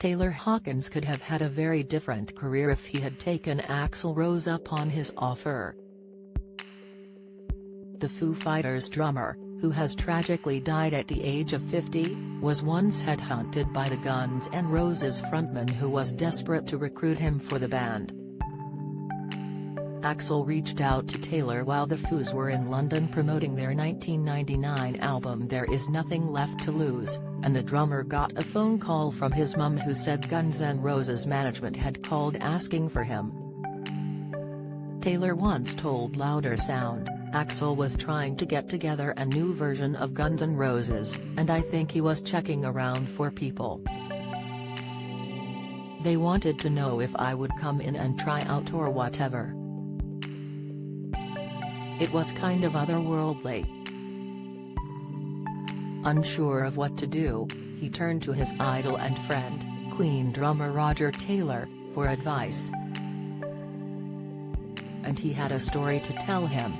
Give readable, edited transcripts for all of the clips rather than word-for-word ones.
Taylor Hawkins could have had a very different career if he had taken Axl Rose up on his offer. The Foo Fighters drummer, who has tragically died at the age of 50, was once headhunted by the Guns N' Roses frontman who was desperate to recruit him for the band. Axl reached out to Taylor while the Foos were in London promoting their 1999 album There Is Nothing Left to Lose, and the drummer got a phone call from his mum who said Guns N' Roses management had called asking for him. Taylor once told Louder Sound, "Axl was trying to get together a new version of Guns N' Roses, and I think he was checking around for people. They wanted to know if I would come in and try out or whatever. It was kind of otherworldly." Unsure of what to do, he turned to his idol and friend, Queen drummer Roger Taylor, for advice. And he had a story to tell him.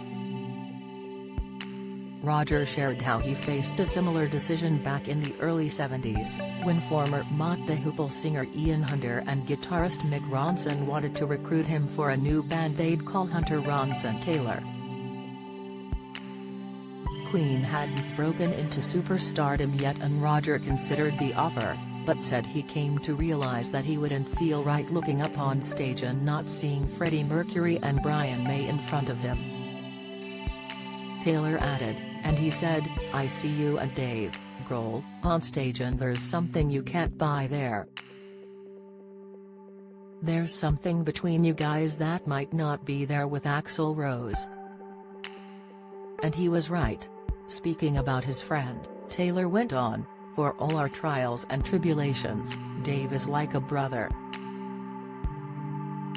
Roger shared how he faced a similar decision back in the early 70s, when former Mott the Hoople singer Ian Hunter and guitarist Mick Ronson wanted to recruit him for a new band they'd call Hunter Ronson Taylor. Queen hadn't broken into superstardom yet and Roger considered the offer, but said he came to realize that he wouldn't feel right looking up on stage and not seeing Freddie Mercury and Brian May in front of him. Taylor added, "And he said, I see you and Dave Grohl on stage and there's something you can't buy there. There's something between you guys that might not be there with Axl Rose." And he was right. Speaking about his friend, Taylor went on, "For all our trials and tribulations, Dave is like a brother.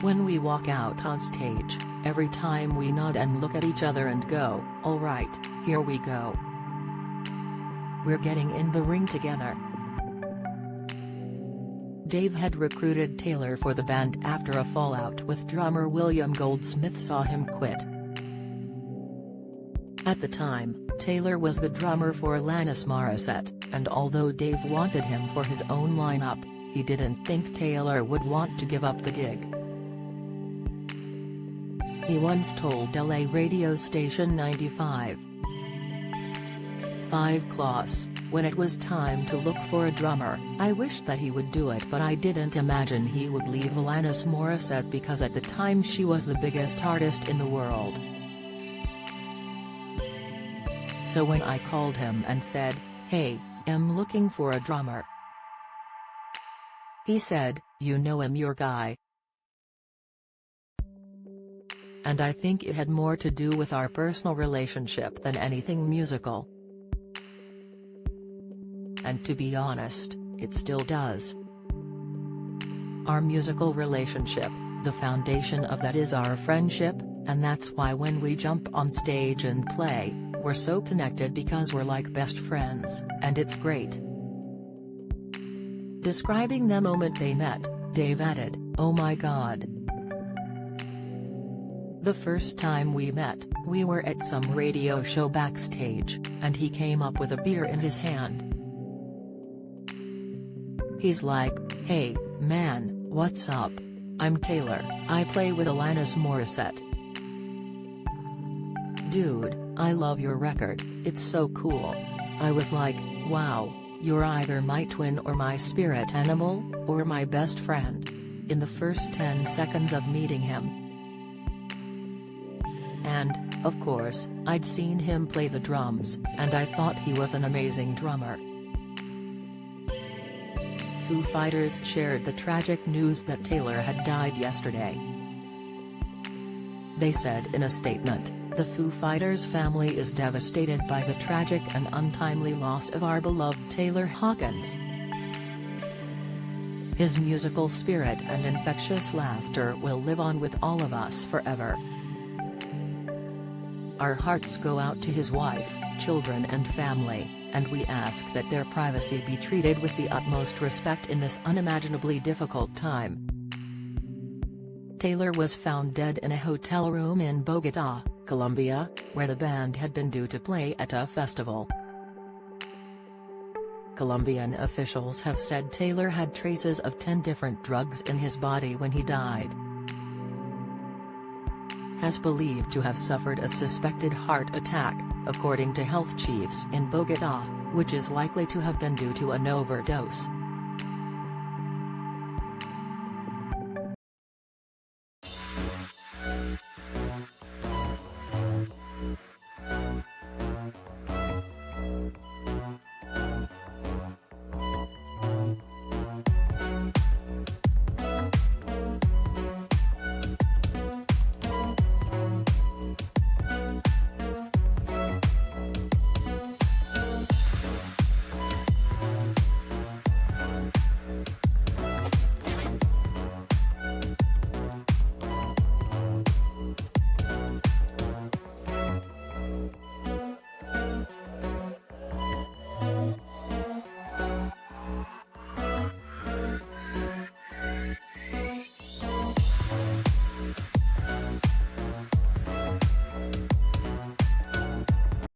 When we walk out on stage, every time we nod and look at each other and go, all right, here we go. We're getting in the ring together." Dave had recruited Taylor for the band after a fallout with drummer William Goldsmith saw him quit. At the time, Taylor was the drummer for Alanis Morissette, and although Dave wanted him for his own lineup, he didn't think Taylor would want to give up the gig. He once told LA radio station 95.5 Claus, "When it was time to look for a drummer, I wished that he would do it but I didn't imagine he would leave Alanis Morissette because at the time she was the biggest artist in the world. So when I called him and said, 'Hey, I'm looking for a drummer,' he said, 'You know I'm your guy.' And I think it had more to do with our personal relationship than anything musical. And to be honest, it still does. Our musical relationship, the foundation of that is our friendship, and that's why when we jump on stage and play, we're so connected because we're like best friends, and it's great." Describing the moment they met, Dave added, "Oh my God. The first time we met, we were at some radio show backstage, and he came up with a beer in his hand. He's like, 'Hey, man, what's up? I'm Taylor, I play with Alanis Morissette. Dude, I love your record, it's so cool.' I was like, wow, you're either my twin or my spirit animal, or my best friend," in the first 10 seconds of meeting him. And, of course, I'd seen him play the drums, and I thought he was an amazing drummer. Foo Fighters shared the tragic news that Taylor had died yesterday. They said in a statement, "The Foo Fighters family is devastated by the tragic and untimely loss of our beloved Taylor Hawkins. His musical spirit and infectious laughter will live on with all of us forever. Our hearts go out to his wife, children and family, and we ask that their privacy be treated with the utmost respect in this unimaginably difficult time." Taylor was found dead in a hotel room in Bogotá, Colombia, where the band had been due to play at a festival. Colombian officials have said Taylor had traces of 10 different drugs in his body when he died. Has believed to have suffered a suspected heart attack, according to health chiefs in Bogotá, which is likely to have been due to an overdose.